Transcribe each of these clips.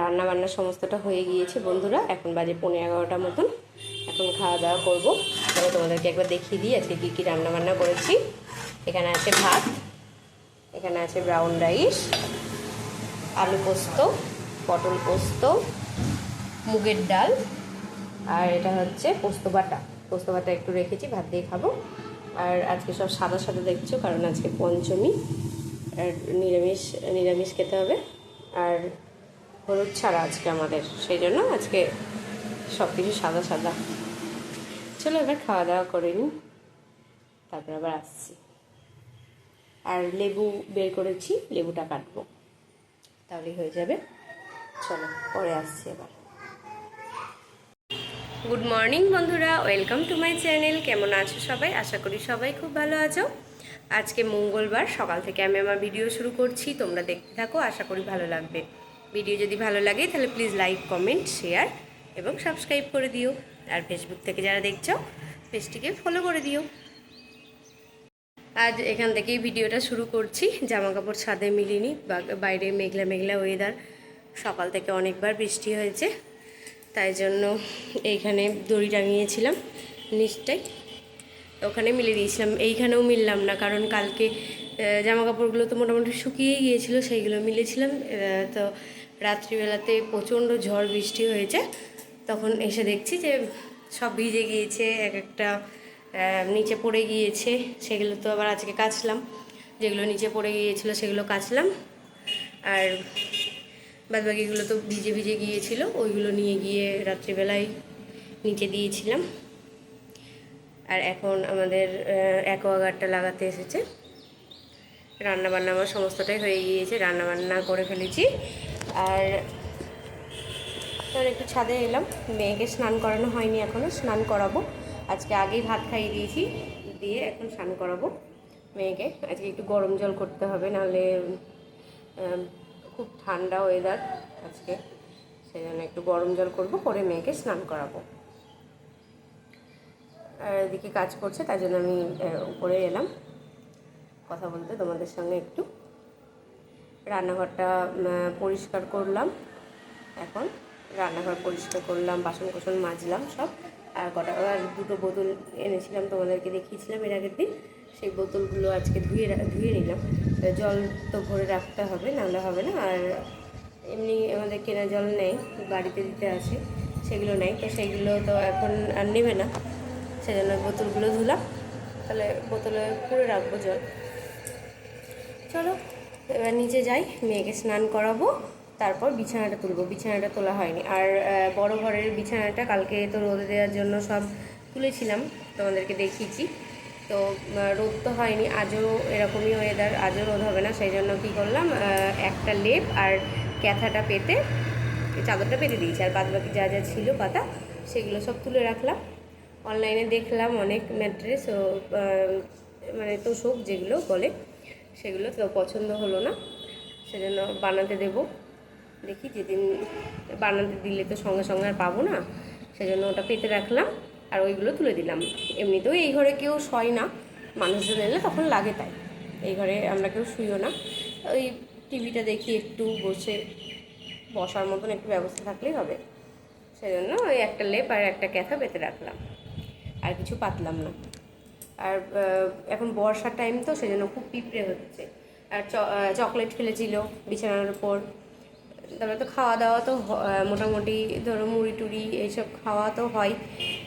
রান্না বান্না সমস্তটা হয়ে গিয়েছে বন্ধুরা। এখন বাজে 11:15 মতন। এখন খাওয়া দাওয়া করবো। তবে তোমাদেরকে একবার দেখিয়ে দিই আজকে কী কী রান্না বান্না করেছি। এখানে আছে ভাত, এখানে আছে ব্রাউন রাইস, আলু পোস্ত, পটল পোস্ত, মুগের ডাল, আর এটা হচ্ছে পোস্ত বাটা। পোস্ত বাটা একটু রেখেছি, ভাত দিয়ে খাবো। আর আজকে সব সাদা সাদা দেখছো, কারণ আজকে পঞ্চমী, আর নিরামিষ নিরামিষ খেতে হবে। আর হলুদ ছাড়া আজকে আমাদের, সেই জন্য আজকে সব কিছু সাদা সাদা। চলো এবার খাওয়া দাওয়া করে নিই, তারপর আবার আসছি। আর লেবু বের করেছি, লেবুটা কাটবো, তাহলেই হয়ে যাবে। চলো পরে আসছি এবার। গুড মর্নিং বন্ধুরা, ওয়েলকাম টু মাই চ্যানেল। কেমন আছো সবাই? আশা করি সবাই খুব ভালো আছো। আজকে মঙ্গলবার, সকাল থেকে আমি আমার ভিডিও শুরু করছি, তোমরা দেখতে থাকো, আশা করি ভালো লাগবে। ভিডিও যদি ভালো লাগে তাহলে প্লিজ লাইক, কমেন্ট, শেয়ার এবং সাবস্ক্রাইব করে দিও। আর ফেসবুক থেকে যারা দেখছো পেজটিকে ফলো করে দিও। আজ এখান থেকেই ভিডিওটা শুরু করছি। জামা কাপড় ছাদে মিলিনি, বাইরে মেঘলা মেঘলা ওয়েদার, সকাল থেকে অনেকবার বৃষ্টি হয়েছে, তাই জন্য এইখানে দড়ি টাঙিয়েছিলাম নিচটাই, ওখানে মিলে দিয়েছিলাম। এইখানেও মিললাম না, কারণ কালকে জামা কাপড়গুলো তো মোটামুটি শুকিয়ে গিয়েছিলো, সেইগুলো মিলেছিলাম। তো রাত্রিবেলাতে প্রচণ্ড ঝড় বৃষ্টি হয়েছে, তখন এসে দেখছি যে সব ভিজে গিয়েছে, এক একটা নিচে পড়ে গিয়েছে। সেগুলো তো আবার আজকে কাচলাম, যেগুলো নিচে পড়ে গিয়েছিলো সেগুলো কাচলাম। আর বাদবাকিগুলো তো ভিজে ভিজে গিয়েছিল, ওইগুলো নিয়ে গিয়ে রাত্রিবেলায় নিচে দিয়েছিলাম। আর এখন আমাদের অ্যাকোয়াগার্ডটা লাগাতে এসেছে। রান্নাবান্না আমার সমস্তটাই হয়ে গিয়েছে, রান্নাবান্না করে ফেলেছি। আর একটু ছাদে এলাম, মেয়েকে স্নান করানো হয়নি এখনও, স্নান করাবো। আজকে আগেই ভাত খাইয়ে দিয়েছি, দিয়ে এখন স্নান করাবো মেয়েকে। আজকে একটু গরম জল করতে হবে, নাহলে খুব ঠান্ডা ওয়েদার আজকে, সেই জন্য একটু গরম জল করবো, করে মেয়েকে স্নান করাবো। আর এদিকে কাজ করছে, তাই জন্য আমি উপরে এলাম কথা বলতে তোমাদের সঙ্গে। একটু রান্নাঘরটা পরিষ্কার করলাম, এখন রান্নাঘর পরিষ্কার করলাম, বাসন কোসন মাজলাম সব। আর দুটো বোতল এনেছিলাম, তোমাদেরকে দেখিয়েছিলাম এর আগের দিন, সেই বোতলগুলো আজকে ধুয়ে নিলাম। জল তো ভরে রাখতে হবে, নাহলে হবে না। আর এমনি আমাদের কেনা জল নেই, বাড়িতে দিতে আছে, সেগুলো নেই, তো সেইগুলো তো এখন আর নেবে না, সেজন্য বোতলগুলো ধুলাম। তাহলে বোতলে পুরে রাখবো জল। চলো এবার নিচে যাই, মেয়েকে স্নান করাবো, তারপর বিছানাটা তুলবো। বিছানাটা তোলা হয়নি। আর বড় ঘরের বিছানাটা কালকে তো রোদে দেওয়ার জন্য সব তুলেছিলাম, তোমাদেরকে দেখিয়েছি। তো রোদ তো হয়নি, আজও এরকমই ওয়েদার, আজও রোদ হবে না, সেই জন্য কী করলাম, একটা লেপ আর ক্যাথাটা পেতে, চাদরটা পেতে দিয়েছি। আর বাদবাকি যা যা ছিল পাতা, সেগুলো সব তুলে রাখলাম। অনলাইনে দেখলাম অনেক ম্যাট্রেস ও মানে তোষক যেগুলো বলে, সেগুলো তো পছন্দ হলো না, সেজন্য বানাতে দেবো। দেখি যেদিন বানাতে দিলে তো সঙ্গে সঙ্গে আর পাবো না, সেজন্য ওটা পেতে রাখলাম। আর ওইগুলো তুলে দিলাম। এমনিতেও এই ঘরে কেউ শয় না, মানুষজন এলে তখন লাগে, তাই এই ঘরে আমরা কেউ শুইও না। ওই টিভিটা দেখি, একটু বসার মতন একটু ব্যবস্থা থাকলেই হবে, সেজন্য ওই একটা লেপ আর একটা ক্যাথা পেতে রাখলাম, আর কিছু পাতলাম না। আর এখন বর্ষার টাইম তো, সেজন্য খুব পিঁপড়ে হচ্ছে। আর চকলেট ফেলেছিল বিছানার উপর। তারপরে তো খাওয়া দাওয়া তো মোটামুটি ধরো মুড়ি টুড়ি এইসব খাওয়া তো হয়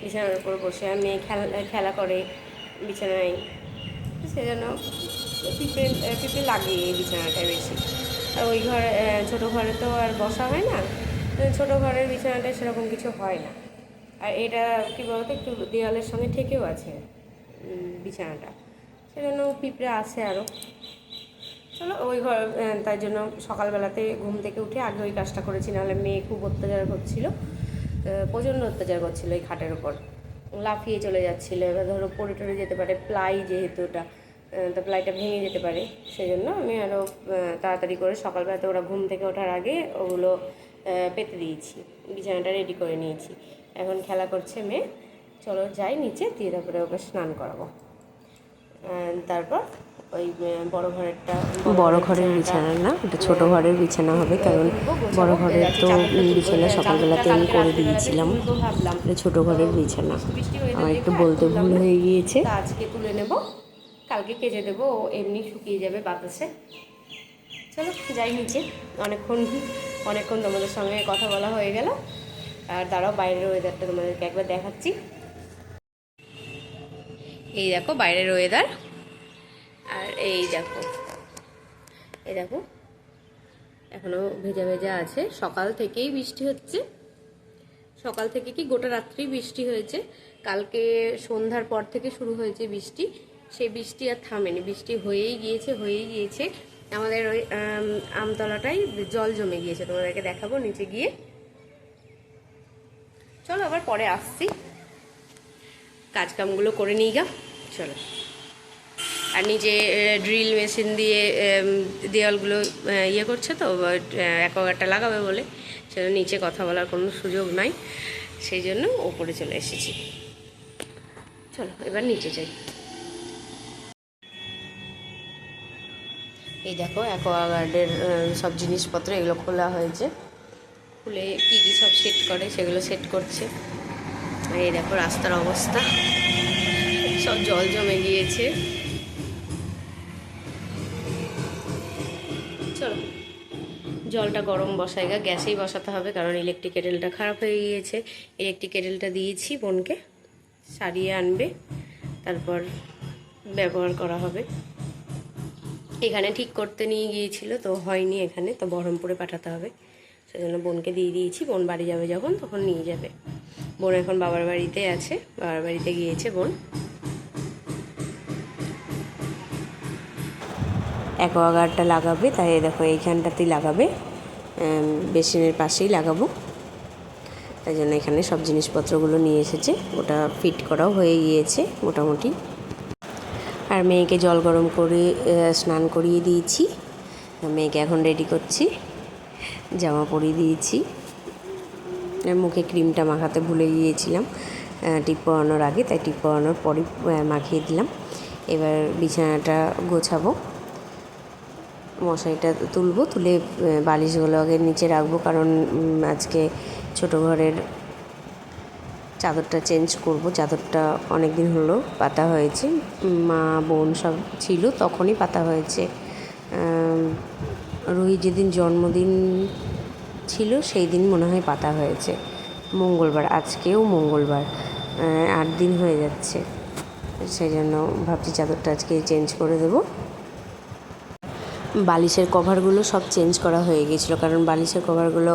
বিছানার উপর বসে। আর মেয়ে খেলা করে বিছানায়, সেজন্য পিঁপড়ে লাগে এই বিছানাটায় বেশি। আর ওই ঘরে, ছোটো ঘরে তো আর বসা হয় না, ছোটো ঘরের বিছানাটায় সেরকম কিছু হয় না। আর এটা কী বলতো, একটু দেওয়ালের সঙ্গে ঠেকেও আছে বিছানাটা, সেজন্য পিঁপড়ে আসে আরও। চলো ওই ঘর, তাই জন্য সকালবেলাতে ঘুম থেকে উঠে আগে ওই কাজটা করেছি, নাহলে মেয়ে খুব অত্যাচার করছিল, প্রচণ্ড অত্যাচার করছিল এই খাটের ওপর, লাফিয়ে চলে যাচ্ছিলো। এবার ধরো পড়ে টরে যেতে পারে, প্লাই যেহেতু ওটা, তো প্লাইটা ভেঙে যেতে পারে, সেই জন্য আমি আরও তাড়াতাড়ি করে সকালবেলাতে ওরা ঘুম থেকে ওঠার আগে ওগুলো পেতে দিয়েছি, বিছানাটা রেডি করে নিয়েছি। এখন খেলা করছে মেয়ে, চলো যাই নিচে, দিয়ে তারপরে ওকে স্নান করাবো। তারপর ওই বড় ঘরের বিছানা না, ওটা ছোট ঘরের বিছানা হবে, কারণ বড় ঘরের তো বিছানা সকালবেলাতে আমি করে দিয়েছিলাম। এটা ছোট ঘরের বিছানা, আমার একটু বলতে ভুল হয়ে গিয়েছে। আজকে তুলে নেব, কালকে কেচে দেবো, এমনি শুকিয়ে যাবে বাতাসে। চলো যাই নিচে, অনেকক্ষণ তোমাদের সঙ্গে কথা বলা হয়ে গেল। আর দাঁড়াও বাইরের ওয়েদারটা তোমাদেরকে একবার দেখাচ্ছি। এই দেখো বাইরের ওয়েদার, আর এই দেখো এখনো ভেজা ভেজা আছে। সকাল থেকেই বৃষ্টি হচ্ছে, সকাল থেকে কি গোটা রাত্রি বৃষ্টি হয়েছে। কালকে সন্ধ্যার পর থেকে শুরু হয়েছে বৃষ্টি, সেই বৃষ্টি আর থামেনি, বৃষ্টি হয়েই গিয়েছে। আমাদের ওই আমতলাটাই জল জমে গিয়েছে, তোমাদেরকে দেখাবো নিচে গিয়ে। চলো আবার পরে আসছি, কাজকামগুলো করে নিই গা, চলো। আর নিচে ড্রিল মেশিন দিয়ে দেওয়ালগুলো ইয়ে করছে তো, অ্যাকোয়াগার্ডটা লাগাবে বলে, সেজন্য নিচে কথা বলার কোনো সুযোগ নাই, সেই জন্য ওপরে চলে এসেছি। চলো এবার নিচে যাই। এই দেখো অ্যাকোয়াগার্ডের সব জিনিসপত্র এগুলো খোলা হয়েছে, খুলে কী কী সব সেট করে সেগুলো সেট করছে। আর এই দেখো রাস্তার অবস্থা, সব জল জমে গিয়েছে। চলো জলটা গরম বসাই গা, গ্যাসেই বসাতে হবে, কারণ ইলেকট্রিক কেটেলটা খারাপ হয়ে গিয়েছে। ইলেকট্রিক কেটেলটা দিয়েছি বোনকে, সারিয়ে আনবে, তারপর ব্যবহার করা হবে। এখানে ঠিক করতে নিয়ে গিয়েছিল, তো হয়নি এখানে, তো বহরমপুরে পাঠাতে হবে, সেজন্য বোনকে দিয়ে দিয়েছি। বোন বাড়ি যাবে যখন তখন নিয়ে যাবে। বোন এখন বাবার বাড়িতে আছে, বাবার বাড়িতে গিয়েছে বোন। অ্যাকোয়াগার্ডটা লাগাবে, তাই দেখো এইখানটাতেই লাগাবে, বেসিনের পাশেই লাগাবো, তাই জন্য এখানে সব জিনিসপত্রগুলো নিয়ে এসেছে। ওটা ফিট করাও হয়ে গিয়েছে মোটামুটি। আর মেয়েকে জল গরম করে স্নান করিয়ে দিয়েছি, মেয়েকে এখন রেডি করছি, জামা পরিয়ে দিয়েছি। মুখে ক্রিমটা মাখাতে ভুলে গিয়েছিলাম টিপ পরানোর আগে, তাই টিপ পরানোর পরই মাখিয়ে দিলাম। এবার বিছানাটা গোছাবো, মশারিটা তুলবো, তুলে বালিশগুলো আগে নিচে রাখবো, কারণ আজকে ছোটো ঘরের চাদরটা চেঞ্জ করব। চাদরটা অনেক দিন হলো পাতা হয়েছে, মা বোন সব ছিল তখনই পাতা হয়েছে। রুহি যেদিন জন্মদিন ছিল সেই দিন মনে হয় পাতা হয়েছে, মঙ্গলবার, আজকেও মঙ্গলবার, 8 দিন হয়ে যাচ্ছে। সেই জন্য ভাবছি চাদরটা আজকে চেঞ্জ করে দেবো। বালিশের কভারগুলো সব চেঞ্জ করা হয়ে গিয়েছিলো, কারণ বালিশের কভারগুলো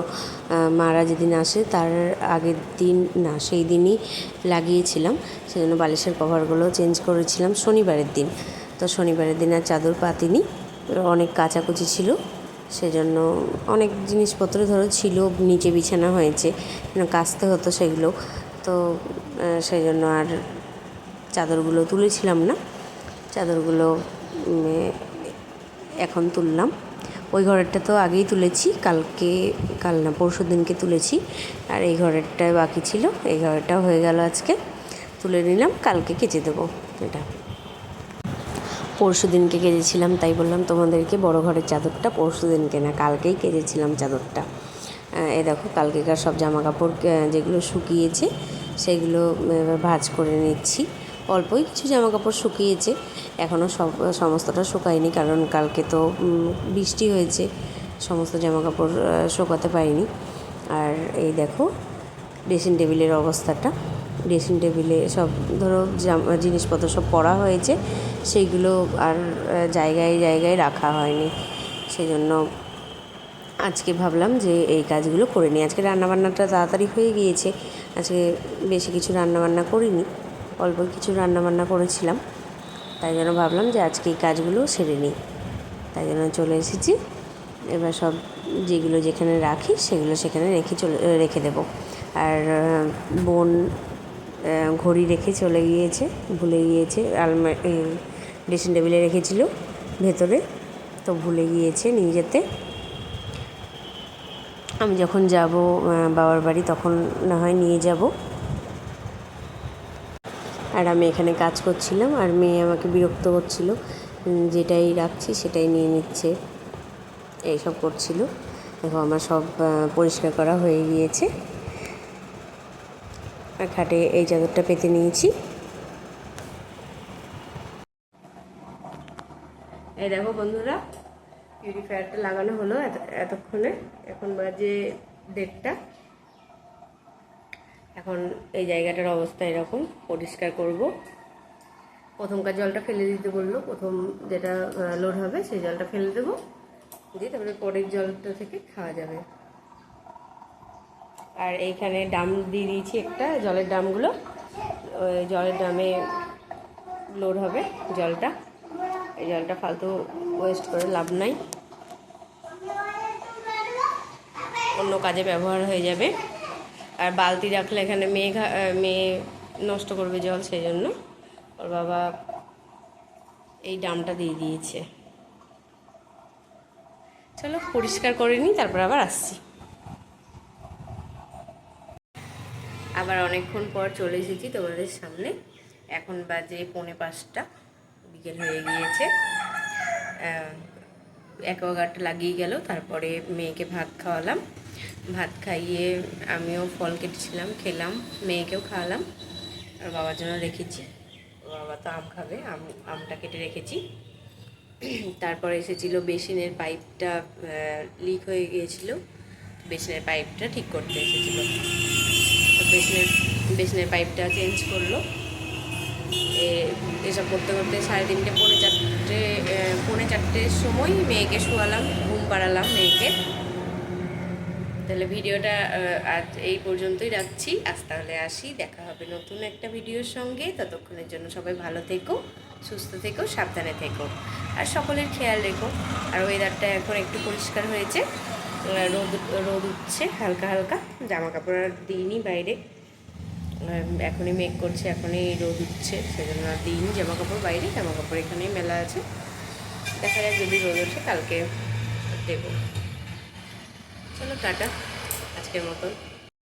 মারা যেদিন আসে তার আগের দিন না, সেই দিনই লাগিয়েছিলাম, সেই জন্য বালিশের কভারগুলো চেঞ্জ করেছিলাম শনিবারের দিন। তো শনিবারের দিন আর চাদর পাতিনি, অনেক কাচাকুচি ছিল, সেজন্য অনেক জিনিসপত্র ধরো ছিল, নিচে বিছানা হয়েছে, কাচতে হতো সেগুলো, তো সেই জন্য আর চাদরগুলো তুলেছিলাম না। চাদরগুলো এখন তুললাম। ওই ঘরেরটা তো আগেই তুলেছি, কাল না পরশু দিনকে তুলেছি, আর এই ঘরেরটা বাকি ছিল, এই ঘরেরটাও হয়ে গেল আজকে, তুলে নিলাম, কালকে কেচে দেবো। এটা পরশু দিনকে কেচেছিলাম, তাই বললাম তোমাদেরকে বড় ঘরের চাদরটা পরশু দিনকে না, কালকেই কেচেছিলাম চাদরটা। এই দেখো কালকেকার সব জামা কাপড় যেগুলো শুকিয়েছে সেগুলো ভাঁজ করে নিচ্ছি। অল্পই কিছু জামা কাপড় শুকিয়েছে, এখনও সমস্তটা শুকায়নি, কারণ কালকে তো বৃষ্টি হয়েছে, সমস্ত জামা কাপড় শুকাতে পারিনি। আর এই দেখো ড্রেসিং টেবিলের অবস্থাটা, ড্রেসিং টেবিলে সব ধরো জিনিসপত্র সব পরা হয়েছে, সেইগুলো আর জায়গায় জায়গায় রাখা হয়নি, সেই জন্য আজকে ভাবলাম যে এই কাজগুলো করে নিই। আজকে রান্নাবান্নাটা তাড়াতাড়ি হয়ে গিয়েছে, আজকে বেশি কিছু রান্নাবান্না করিনি, অল্প কিছু রান্নাবান্না করেছিলাম, তাই জন্য ভাবলাম যে আজকে এই কাজগুলো সেরে নিই, তাই জন্য চলে এসেছি। এবার সব যেগুলো যেখানে রাখি সেগুলো সেখানে রেখে দেবো। আর বোন ঘড়ি রেখে চলে গিয়েছে, ভুলে গিয়েছে, ড্রেসিং টেবিলে রেখেছিল ভেতরে, তো ভুলে গিয়েছে নিয়ে যেতে। আমি যখন যাব বাবার বাড়ি তখন না হয় নিয়ে যাব। আর আমি এখানে কাজ করছিলাম, আর মেয়ে আমাকে বিরক্ত করছিল যেটাই রাখছি সেটাই নিয়ে নিচ্ছে, এইসব করছিল। দেখো আমার সব পরিষ্কার করা হয়ে গিয়েছে। আর খাটে এই চাদরটা পেতে নিয়েছি। এই দেখো বন্ধুরা, পিউরিফায়ারটা লাগানো হলো এতক্ষণে। এখন বাজে 1:30। এখন এই জায়গাটার অবস্থা এরকম, পরিষ্কার করব। প্রথমকার জলটা ফেলে দিতে বললো, প্রথম যেটা লোড হবে সেই জলটা ফেলে দেবো, দিয়ে তারপরে পরের জলটা থেকে খাওয়া যাবে। আর এইখানে ড্রাম দিয়ে দিয়েছি একটা, জলের ড্রামগুলো, ওই জলের ড্রামে লোড হবে জলটা। এই জলটা ফালতু ওয়েস্ট করে লাভ নাই, অন্য কাজে ব্যবহার হয়ে যাবে। আর বালতি রাখলে এখানে মেয়ে নষ্ট করবে জল, সেই জন্য ওর বাবা এই ড্রামটা দিয়ে দিয়েছে। চলো পরিষ্কার করে নিই, তারপর আবার আসছি। আবার অনেকক্ষণ পর চলে এসেছি তোমাদের সামনে। এখন বাজে 4:45, বিকেল হয়ে গিয়েছে। অ্যাকোয়াগার্ডটা লাগিয়ে গেল, তারপরে মেয়েকে ভাত খাওয়ালাম। ভাত খাইয়ে আমিও ফল কেটেছিলাম, খেলাম, মেয়েকেও খাওয়ালাম। আর বাবার জন্য রেখেছি, বাবা তো আম খাবে, আমটা কেটে রেখেছি। তারপরে এসেছিল বেসিনের পাইপটা লিক হয়ে গিয়েছিল, বেসিনের পাইপটা ঠিক করতে এসেছিলো। বেসিনের পাইপটা চেঞ্জ করলো। এসব করতে করতে 3:30 পৌনে 4টের সময় মেয়েকে শোয়ালাম, ঘুম পাড়ালাম মেয়েকে। তাহলে ভিডিওটা আজ এই পর্যন্তই রাখছি। আজ তাহলে আসি, দেখা হবে নতুন একটা ভিডিওর সঙ্গে। ততক্ষণের জন্য সবাই ভালো থেকো, সুস্থ থেকো, সাবধানে থেকো, আর সকলের খেয়াল রেখো। আর ওয়েদারটা এখন একটু পরিষ্কার হয়েছে, রোদ উঠছে হালকা হালকা। জামা কাপড় আর দিইনি বাইরে, এখনই মেঘ করছে, এখনই রোদ উঠছে, সেজন্য আর দিইনি জামা কাপড় বাইরে। জামা কাপড় এখানেই মেলা আছে, দেখা যাক যদি রোদ ওঠে কালকে দেবো। চলো টাটা আজকের মতন।